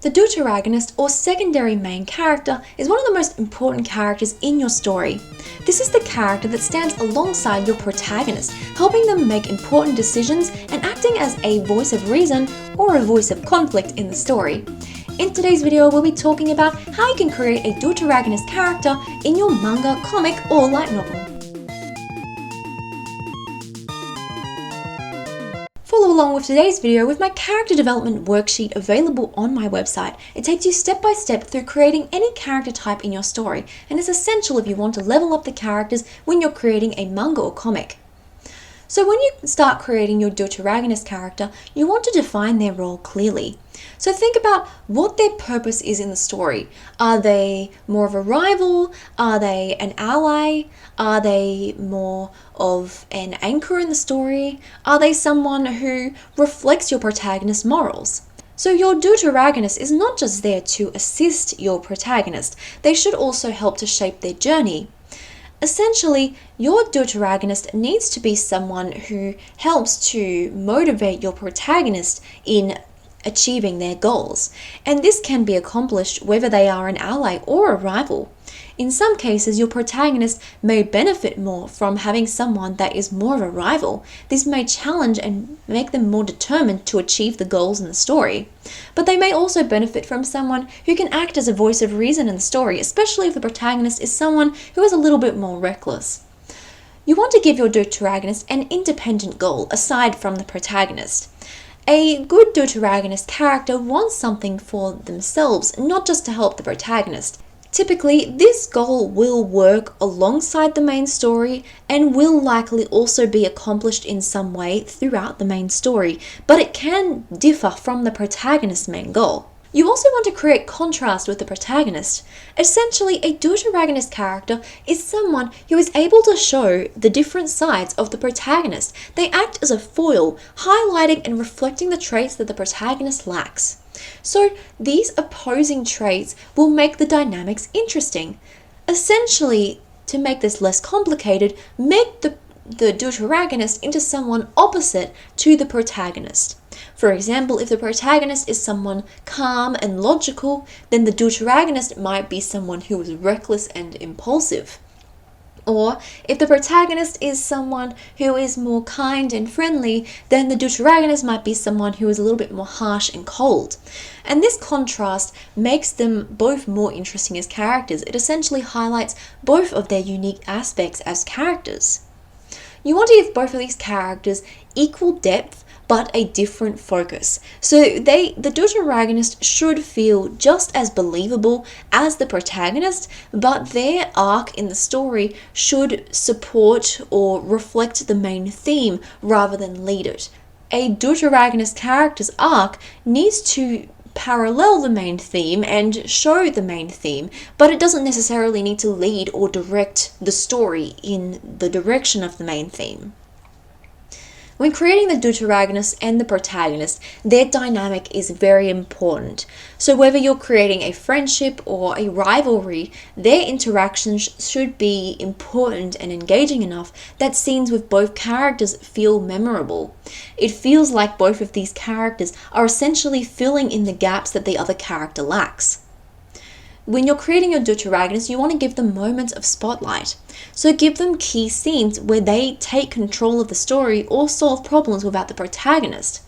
The deuteragonist, or secondary main character, is one of the most important characters in your story. This is the character that stands alongside your protagonist, helping them make important decisions and acting as a voice of reason or a voice of conflict in the story. In today's video, we'll be talking about how you can create a deuteragonist character in your manga, comic, or light novel. Follow along with today's video with my character development worksheet available on my website. It takes you step by step through creating any character type in your story and is essential if you want to level up the characters when you're creating a manga or comic. So when you start creating your deuteragonist character, you want to define their role clearly. So think about what their purpose is in the story. Are they more of a rival? Are they an ally? Are they more of an anchor in the story? Are they someone who reflects your protagonist's morals? So your deuteragonist is not just there to assist your protagonist, they should also help to shape their journey. Essentially, your deuteragonist needs to be someone who helps to motivate your protagonist in achieving their goals, and this can be accomplished whether they are an ally or a rival. In some cases, your protagonist may benefit more from having someone that is more of a rival. This may challenge and make them more determined to achieve the goals in the story. But they may also benefit from someone who can act as a voice of reason in the story, especially if the protagonist is someone who is a little bit more reckless. You want to give your deuteragonist an independent goal aside from the protagonist. A good deuteragonist character wants something for themselves, not just to help the protagonist. Typically, this goal will work alongside the main story and will likely also be accomplished in some way throughout the main story, but it can differ from the protagonist's main goal. You also want to create contrast with the protagonist. Essentially, a deuteragonist character is someone who is able to show the different sides of the protagonist. They act as a foil, highlighting and reflecting the traits that the protagonist lacks. So these opposing traits will make the dynamics interesting. Essentially, to make this less complicated, make the deuteragonist into someone opposite to the protagonist. For example, if the protagonist is someone calm and logical, then the deuteragonist might be someone who is reckless and impulsive. Or if the protagonist is someone who is more kind and friendly, then the deuteragonist might be someone who is a little bit more harsh and cold. And this contrast makes them both more interesting as characters. It essentially highlights both of their unique aspects as characters. You want to give both of these characters equal depth but a different focus. So the deuteragonist should feel just as believable as the protagonist, but their arc in the story should support or reflect the main theme rather than lead it. A deuteragonist character's arc needs to parallel the main theme and show the main theme, but it doesn't necessarily need to lead or direct the story in the direction of the main theme. When creating the deuteragonist and the protagonist, their dynamic is very important. So whether you're creating a friendship or a rivalry, their interactions should be important and engaging enough that scenes with both characters feel memorable. It feels like both of these characters are essentially filling in the gaps that the other character lacks. When you're creating your deuteragonist, you want to give them moments of spotlight. So give them key scenes where they take control of the story or solve problems without the protagonist.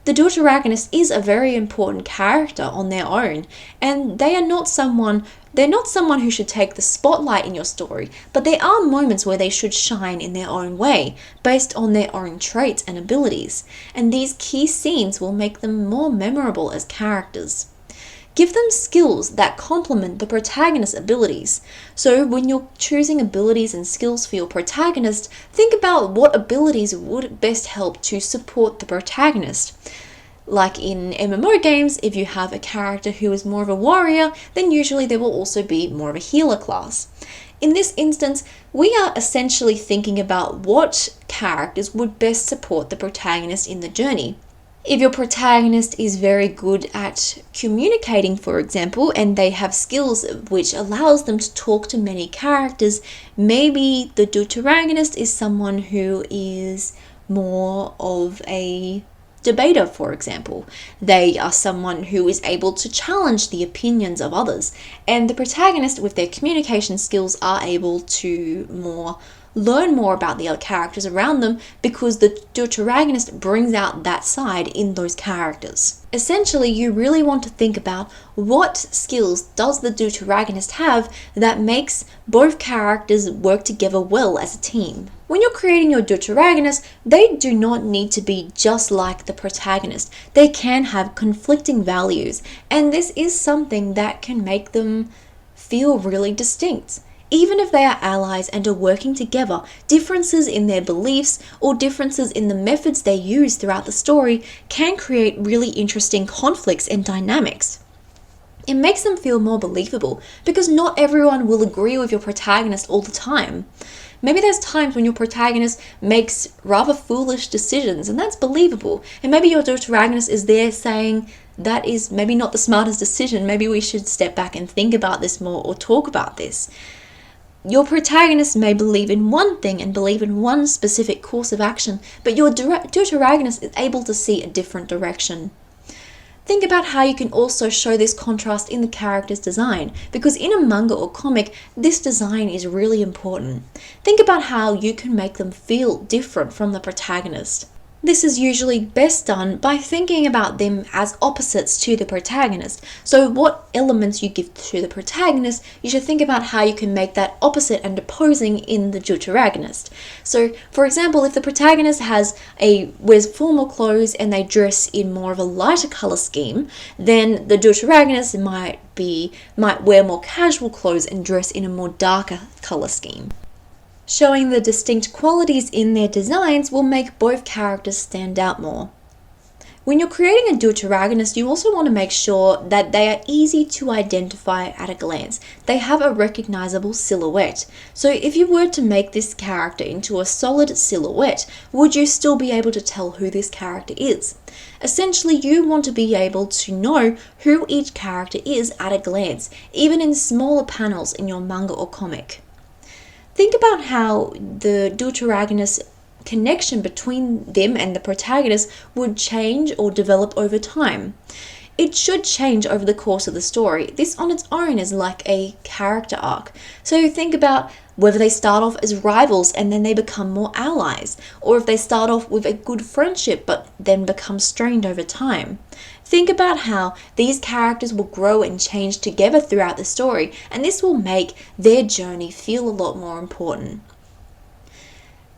The deuteragonist is a very important character on their own, and they're not someone who should take the spotlight in your story, but there are moments where they should shine in their own way, based on their own traits and abilities, and these key scenes will make them more memorable as characters. Give them skills that complement the protagonist's abilities. So when you're choosing abilities and skills for your protagonist, think about what abilities would best help to support the protagonist. Like in MMO games, if you have a character who is more of a warrior, then usually there will also be more of a healer class. In this instance, we are essentially thinking about what characters would best support the protagonist in the journey. If your protagonist is very good at communicating, for example, and they have skills which allows them to talk to many characters, maybe the deuteragonist is someone who is more of a debater, for example. They are someone who is able to challenge the opinions of others, and the protagonist, with their communication skills, are able to learn more about the other characters around them because the deuteragonist brings out that side in those characters. Essentially, you really want to think about what skills does the deuteragonist have that makes both characters work together well as a team. When you're creating your deuteragonist, they do not need to be just like the protagonist. They can have conflicting values, and this is something that can make them feel really distinct. Even if they are allies and are working together, differences in their beliefs or differences in the methods they use throughout the story can create really interesting conflicts and dynamics. It makes them feel more believable because not everyone will agree with your protagonist all the time. Maybe there's times when your protagonist makes rather foolish decisions, and that's believable. And maybe your deuteragonist is there saying, that is maybe not the smartest decision, maybe we should step back and think about this more or talk about this. Your protagonist may believe in one thing and believe in one specific course of action, but your deuteragonist is able to see a different direction. Think about how you can also show this contrast in the character's design, because in a manga or comic, this design is really important. Think about how you can make them feel different from the protagonist. This is usually best done by thinking about them as opposites to the protagonist. So what elements you give to the protagonist, you should think about how you can make that opposite and opposing in the deuteragonist. So for example, if the protagonist wears formal clothes and they dress in more of a lighter color scheme, then the deuteragonist might wear more casual clothes and dress in a more darker color scheme. Showing the distinct qualities in their designs will make both characters stand out more. When you're creating a deuteragonist, you also want to make sure that they are easy to identify at a glance. They have a recognizable silhouette. So if you were to make this character into a solid silhouette, would you still be able to tell who this character is? Essentially, you want to be able to know who each character is at a glance, even in smaller panels in your manga or comic. Think about how the deuteragonist connection between them and the protagonist would change or develop over time. It should change over the course of the story. This on its own is like a character arc. So think about whether they start off as rivals and then they become more allies, or if they start off with a good friendship but then become strained over time. Think about how these characters will grow and change together throughout the story, and this will make their journey feel a lot more important.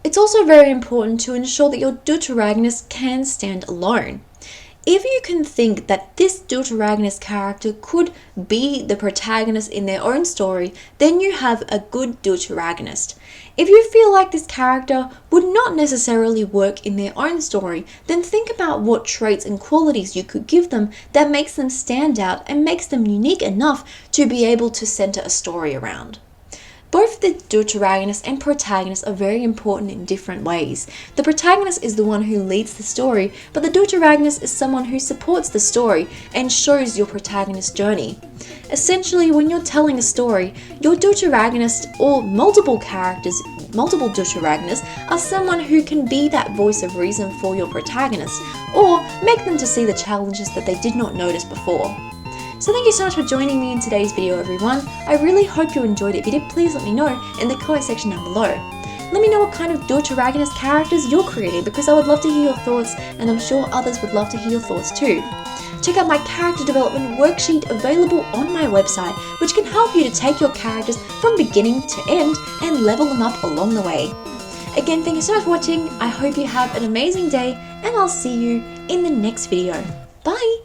It's also very important to ensure that your deuteragonist can stand alone. If you can think that this deuteragonist character could be the protagonist in their own story, then you have a good deuteragonist. If you feel like this character would not necessarily work in their own story, then think about what traits and qualities you could give them that makes them stand out and makes them unique enough to be able to center a story around. Both the deuteragonist and protagonist are very important in different ways. The protagonist is the one who leads the story, but the deuteragonist is someone who supports the story and shows your protagonist's journey. Essentially, when you're telling a story, your deuteragonist or multiple deuteragonists are someone who can be that voice of reason for your protagonist, or make them to see the challenges that they did not notice before. So thank you so much for joining me in today's video, everyone. I really hope you enjoyed it. If you did, please let me know in the comment section down below. Let me know what kind of deuteragonist characters you're creating, because I would love to hear your thoughts, and I'm sure others would love to hear your thoughts too. Check out my character development worksheet available on my website, which can help you to take your characters from beginning to end and level them up along the way. Again, thank you so much for watching. I hope you have an amazing day, and I'll see you in the next video. Bye!